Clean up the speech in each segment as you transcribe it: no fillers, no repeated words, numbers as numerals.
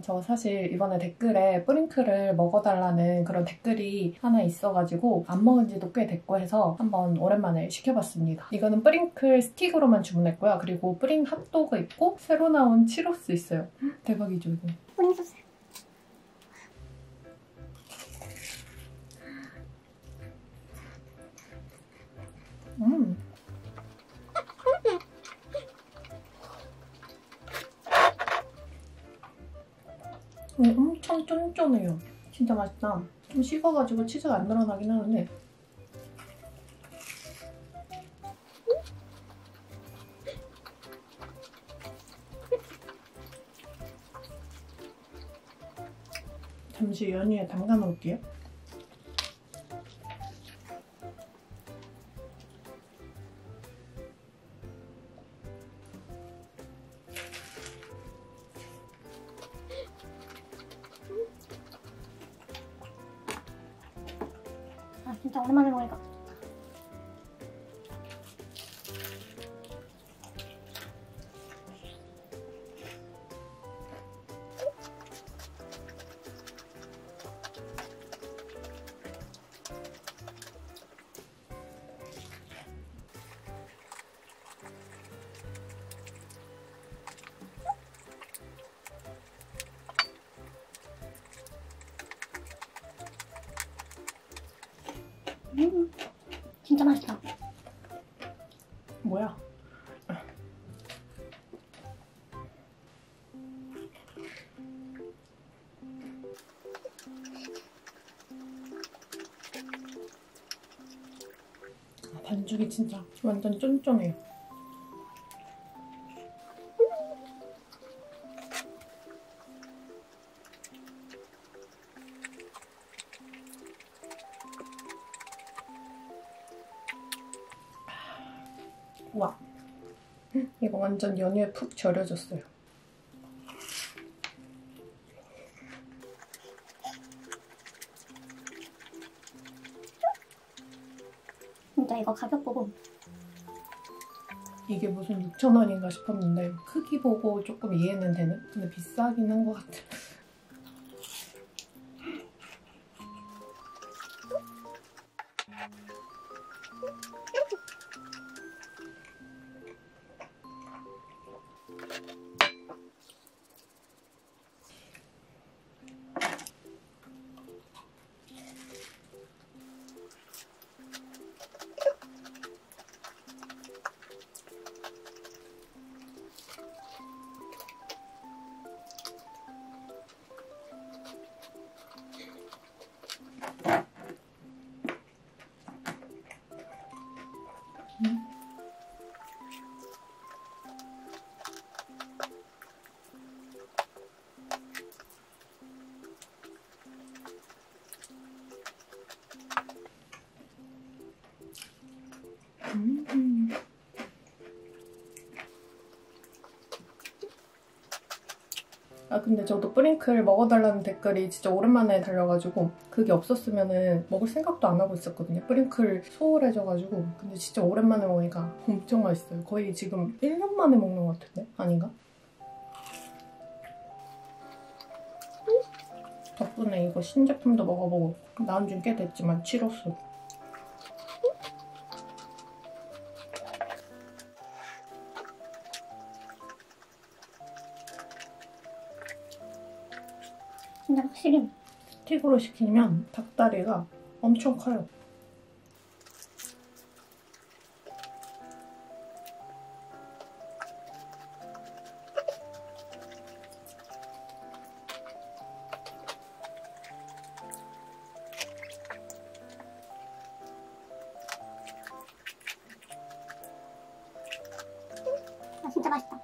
저 사실 이번에 댓글에 뿌링클을 먹어달라는 그런 댓글이 하나 있어가지고 안 먹은 지도 꽤 됐고 해서 한번 오랜만에 시켜봤습니다. 이거는 뿌링클 스틱으로만 주문했고요. 그리고 뿌링 핫도그 있고 새로 나온 치로스 있어요. 대박이죠 이거. 뿌링 소스. 엄청 쫀쫀해요. 진짜 맛있다. 좀 식어가지고 치즈가 안 늘어나긴 하는데 잠시 연유에 담가 놓을게요. 아 진짜 오랜만에 먹으니까 진짜 맛있다. 뭐야? 반죽이 진짜 완전 쫀쫀해요. 우와, 이거 완전 연유에 푹 절여졌어요. 진짜 이거 가격 보고 이게 무슨 6,000원인가 싶었는데 크기 보고 조금 이해는 되는? 근데 비싸긴 한 것 같아. 아 근데 저도 뿌링클 먹어달라는 댓글이 진짜 오랜만에 달려가지고 그게 없었으면은 먹을 생각도 안 하고 있었거든요. 뿌링클 소홀해져가지고. 근데 진짜 오랜만에 먹으니까 엄청 맛있어요. 거의 지금 1년 만에 먹는 것 같은데? 아닌가? 덕분에 이거 신제품도 먹어보고 나온 지 꽤 됐지만 치로스. 진짜 확실히 스틱으로 시키면 닭다리가 엄청 커요. 아 진짜 맛있다.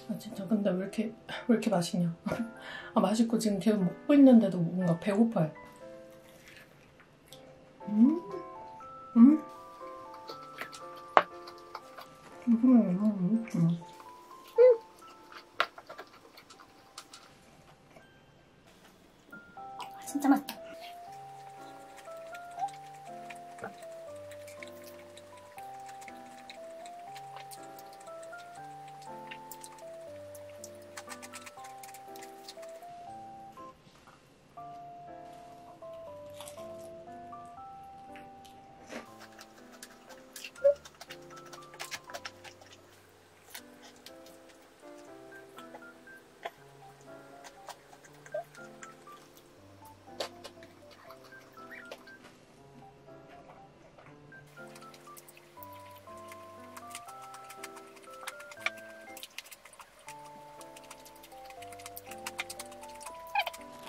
아 진짜 근데 왜 이렇게 맛있냐. 아 맛있고 지금 계속 먹고 있는데도 뭔가 배고파요. 진짜 맛있다.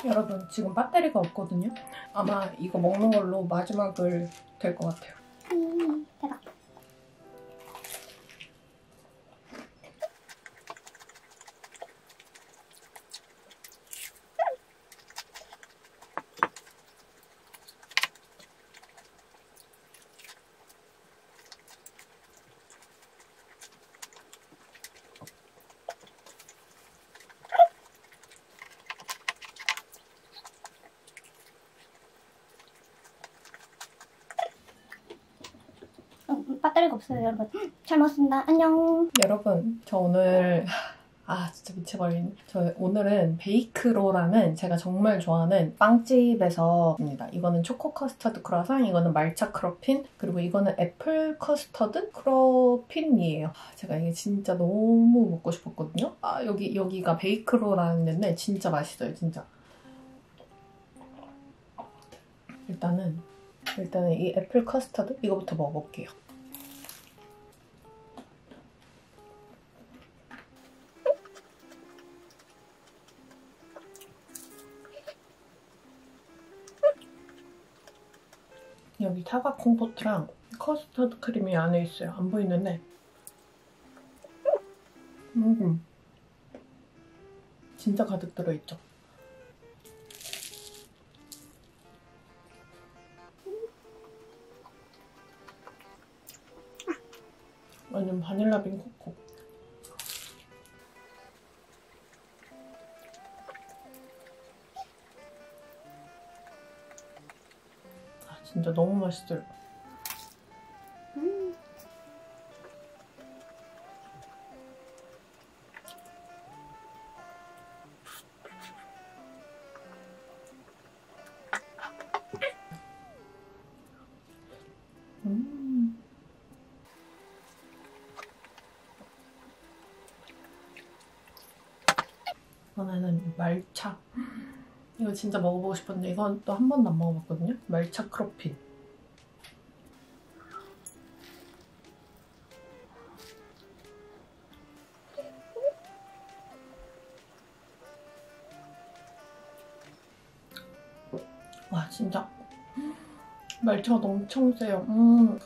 여러분 지금 배터리가 없거든요. 아마 이거 먹는 걸로 마지막을 될 것 같아요. 대박. 배터리가 없어요, 여러분. 잘 먹었습니다. 안녕. 여러분 저 오늘 진짜 미쳐버리네. 저 오늘은 베이크로라는 제가 정말 좋아하는 빵집에서입니다. 이거는 초코 커스터드 크루아상, 이거는 말차 크러핀, 그리고 이거는 애플 커스터드 크러핀이에요. 제가 이게 진짜 너무 먹고 싶었거든요. 여기가 베이크로라는 데인데 진짜 맛있어요, 진짜. 일단은 이 애플 커스터드 이거부터 먹어볼게요. 여기 사과 콤포트랑 커스터드 크림이 안에 있어요. 안 보이는데 진짜 가득 들어있죠. 완전 바닐라 빈 코코. 진짜 너무 맛있어요. 이번에는 말차. 이거 진짜 먹어보고 싶었는데 이건 또 한 번도 안 먹어봤거든요. 말차 크러핀. 와 진짜 말차가 엄청 세요.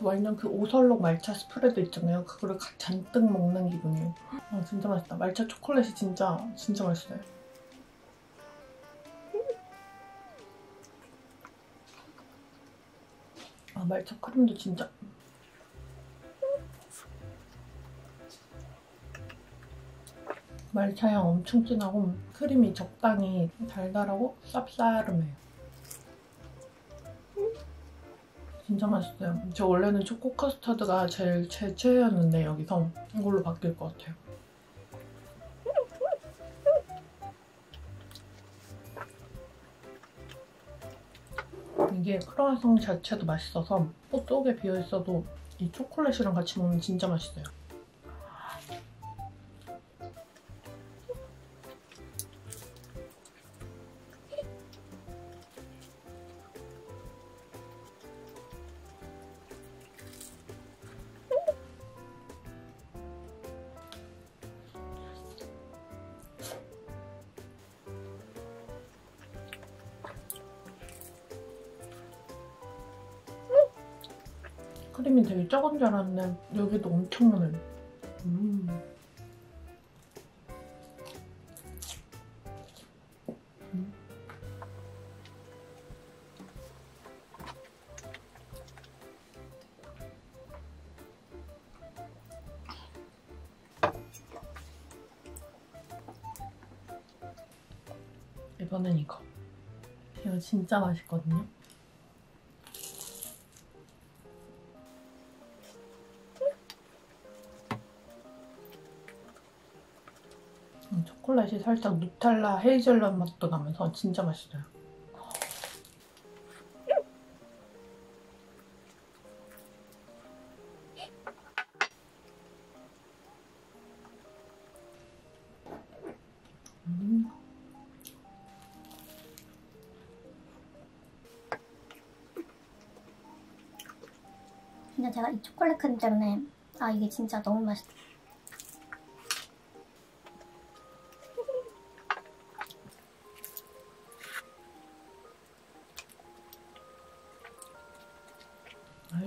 완전 그 오설록 말차 스프레드 있잖아요. 그거를 잔뜩 먹는 기분이에요. 진짜 맛있다. 말차 초콜릿이 진짜 맛있어요. 말차 크림도 진짜. 말차 향 엄청 진하고 크림이 적당히 달달하고 쌉싸름해요. 진짜 맛있어요. 저 원래는 초코 커스터드가 제 최애였는데 여기서 이걸로 바뀔 것 같아요. 이게 크루아상 자체도 맛있어서 꽃 속에 비어있어도 이 초콜릿이랑 같이 먹으면 진짜 맛있어요. 크림이 되게 적은 줄 알았는데 여기도 엄청 많아요. 이거는 이거. 이거 진짜 맛있거든요. 초콜릿이 살짝 누텔라 헤이즐넛 맛도 나면서 진짜 맛있어요. 근데 제가 이 초콜릿 크림 때문에 이게 진짜 너무 맛있다.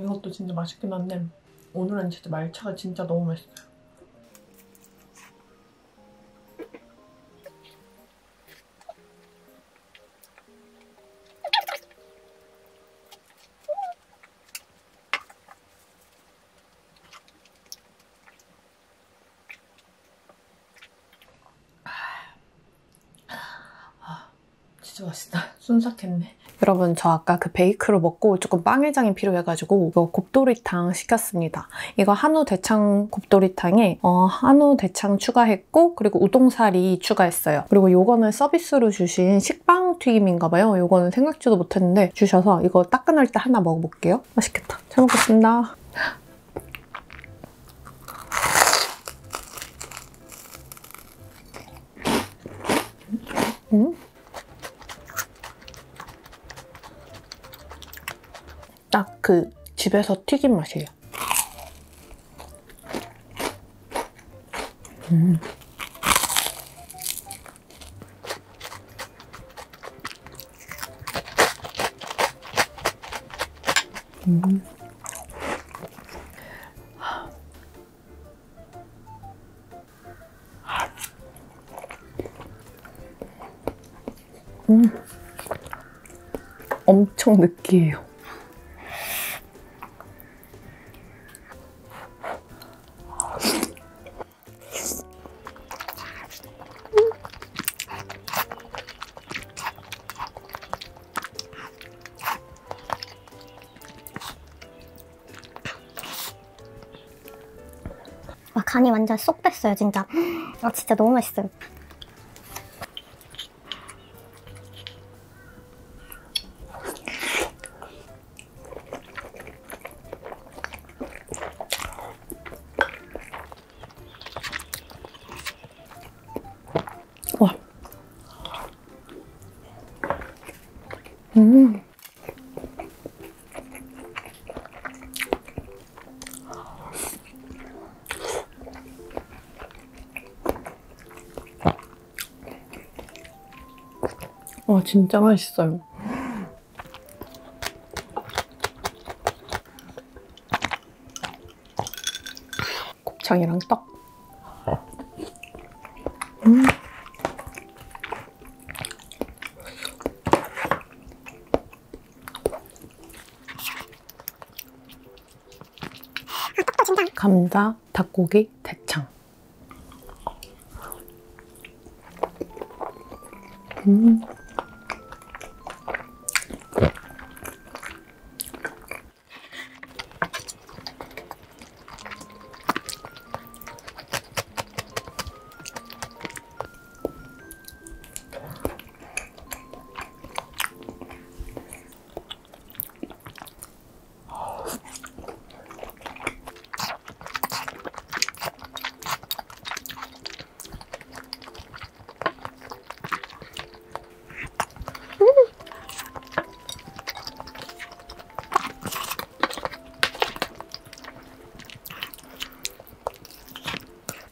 이것도 진짜 맛있긴 한데 오늘은 진짜 말차가 진짜 너무 맛있어요. 진짜 맛있다. 순삭했네. 여러분, 저 아까 그 베이크로 먹고 조금 빵해장이 필요해가지고 이거 곱도리탕 시켰습니다. 이거 한우 대창 곱도리탕에 한우 대창 추가했고 그리고 우동사리 추가했어요. 그리고 요거는 서비스로 주신 식빵 튀김인가봐요. 요거는 생각지도 못했는데 주셔서 이거 따끈할 때 하나 먹어볼게요. 맛있겠다. 잘 먹겠습니다. 딱 그 집에서 튀긴 맛이에요. 엄청 느끼해요. 와, 간이 완전 쏙 뺐어요, 진짜. 진짜 너무 맛있어요. 와. 와, 진짜 맛있어요. 곱창이랑 떡. 감자, 닭고기, 대창.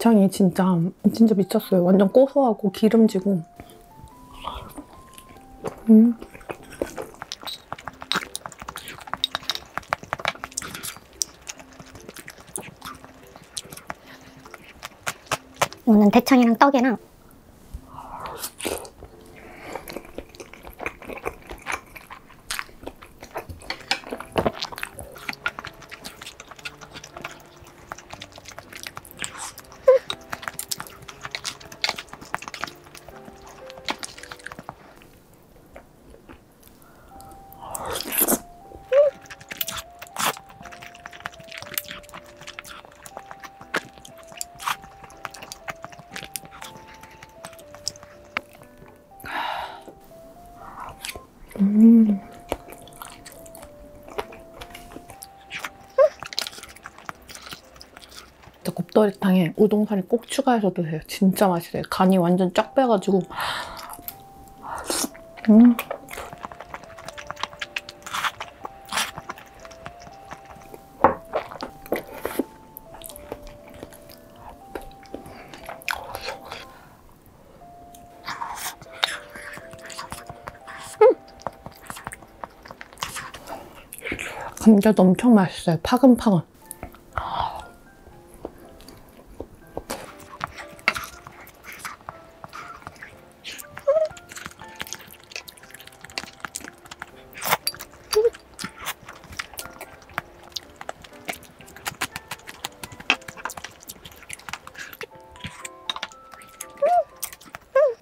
대창이 진짜 미쳤어요. 완전 고소하고 기름지고. 이거는 대창이랑 떡이랑 엽떡탕에 우동사리 꼭 추가해서 드세요. 진짜 맛있어요. 간이 완전 쫙 빼가지고. 감자도 엄청 맛있어요. 파근파근.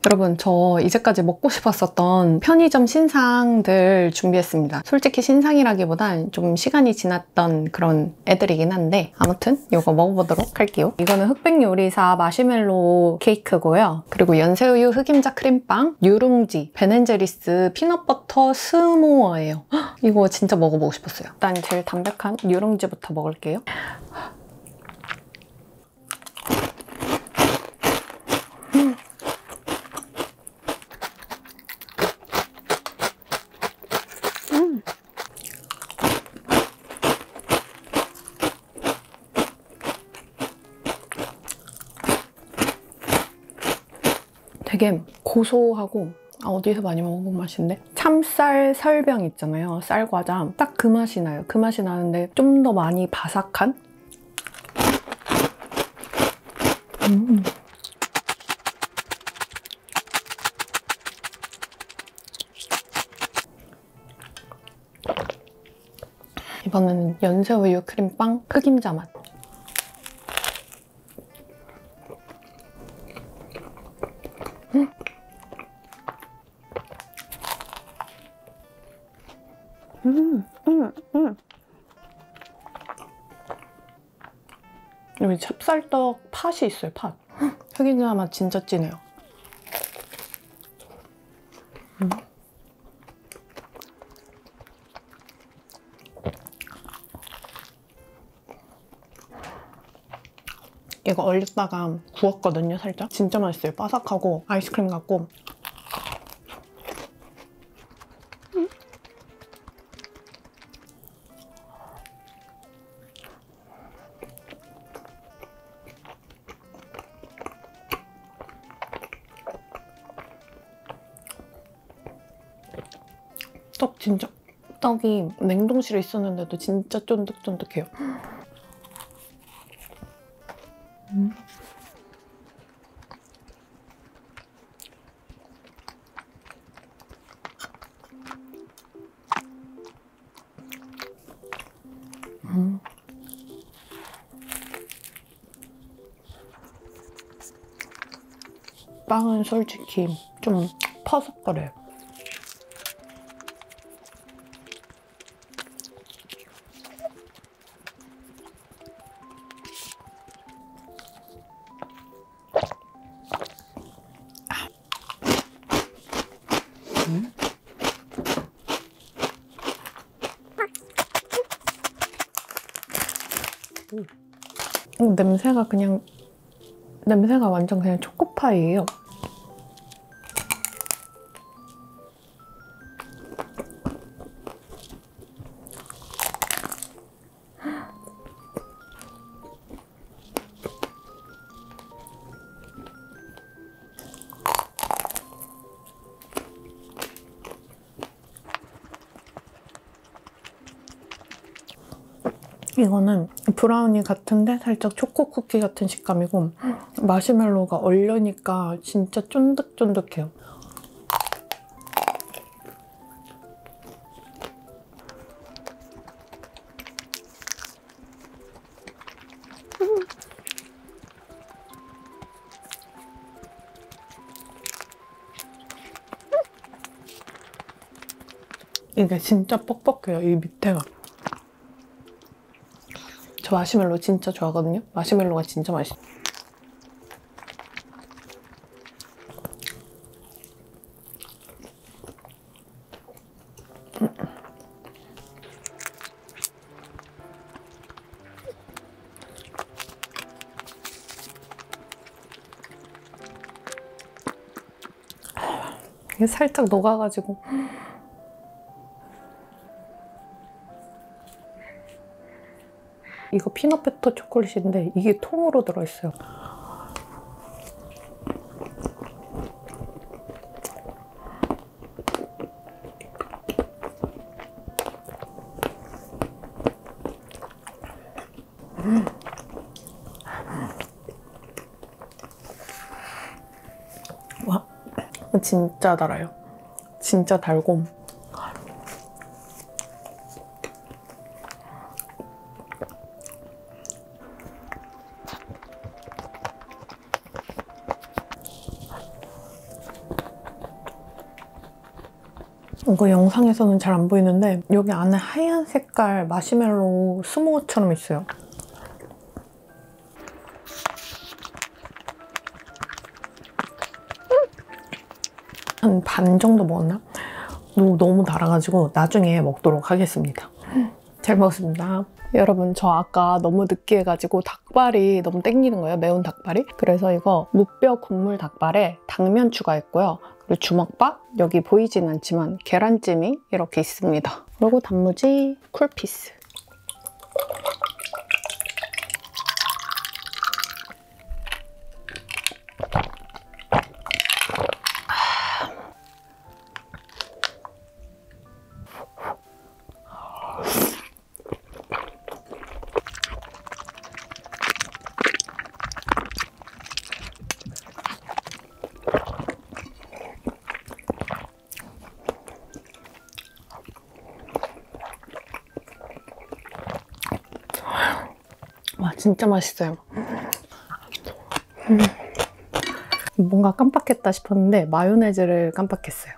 여러분, 저 이제까지 먹고 싶었었던 편의점 신상들 준비했습니다. 솔직히 신상이라기보단 좀 시간이 지났던 그런 애들이긴 한데 아무튼 이거 먹어보도록 할게요. 이거는 흑백요리사 마시멜로 케이크고요. 그리고 연새우유 흑임자 크림빵, 뉴룽지, 베넨제리스 피넛버터 스모어예요. 헉, 이거 진짜 먹어보고 싶었어요. 일단 제일 담백한 뉴룽지부터 먹을게요. 되게 고소하고 어디서 많이 먹어본 맛인데 참쌀 설병 있잖아요. 쌀과자. 딱 그 맛이 나요. 그 맛이 나는데 좀 더 많이 바삭한? 이번에는 연새우유 크림빵 흑임자 맛. 여기 찹쌀떡 팥이 있어요, 팥. 흑임자 맛 진짜 진해요. 이거 얼렸다가 구웠거든요, 살짝. 진짜 맛있어요. 바삭하고 아이스크림 같고. 떡 진짜, 떡이 냉동실에 있었는데도 진짜 쫀득쫀득해요. 빵은 솔직히 좀 퍼석거려요. 냄새가 완전 그냥 초코파이예요. 이거는 브라우니 같은데 살짝 초코 쿠키 같은 식감이고 마시멜로가 얼려니까 진짜 쫀득쫀득해요. 이게 진짜 뻑뻑해요, 이 밑에가. 저 마시멜로 진짜 좋아하거든요. 마시멜로가 진짜 맛있어요. 이게 살짝 녹아가지고 이거 피넛버터 초콜릿인데 이게 통으로 들어있어요. 와, 진짜 달아요. 진짜 달고 이거 영상에서는 잘 안 보이는데 여기 안에 하얀 색깔 마시멜로우 스모어처럼 있어요. 한 반 정도 먹었나? 너무 달아가지고 나중에 먹도록 하겠습니다. 잘 먹었습니다. 여러분, 저 아까 너무 느끼해가지고 닭발이 너무 땡기는 거예요. 매운 닭발이. 그래서 이거 무뼈 국물 닭발에 당면 추가했고요. 그리고 주먹밥, 여기 보이진 않지만 계란찜이 이렇게 있습니다. 그리고 단무지, 쿨피스. 와, 진짜 맛있어요. 뭔가 깜빡했다 싶었는데 마요네즈를 깜빡했어요.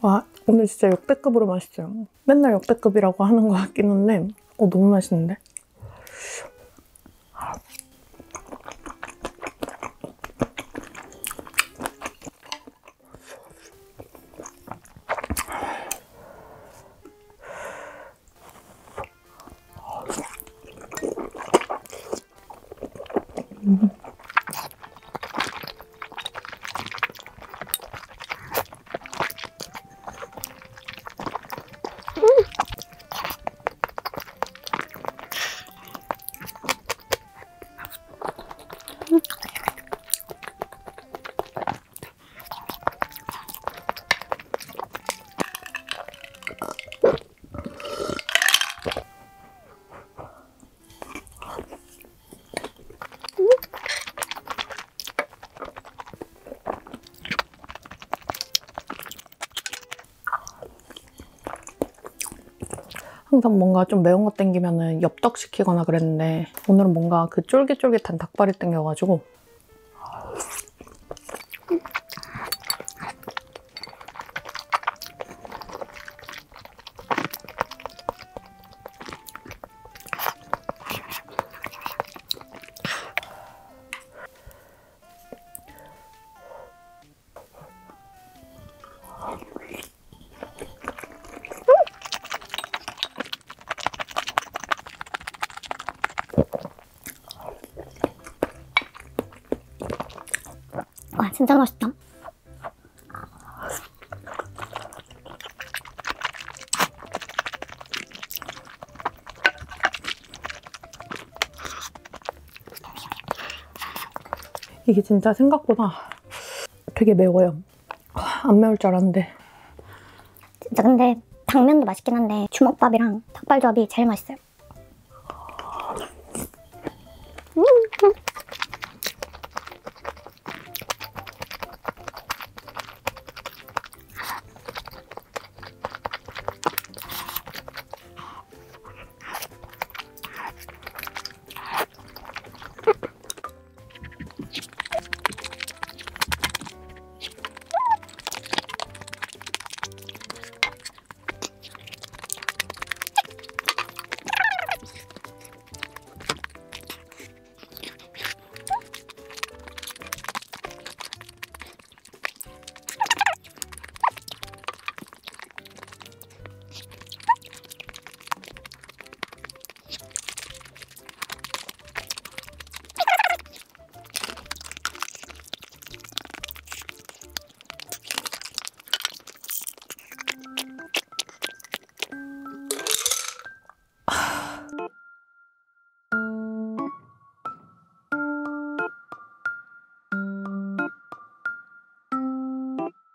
와, 오늘 진짜 역대급으로 맛있어요. 맨날 역대급이라고 하는 것 같긴 한데 너무 맛있는데? 항상 뭔가 좀 매운 거 땡기면은 엽떡 시키거나 그랬는데 오늘은 뭔가 그 쫄깃쫄깃한 닭발이 땡겨가지고 와, 진짜 맛있다. 이게 진짜 생각보다 되게 매워요. 안 매울 줄 알았는데. 진짜 근데 당면도 맛있긴 한데 주먹밥이랑 닭발 조합이 제일 맛있어요.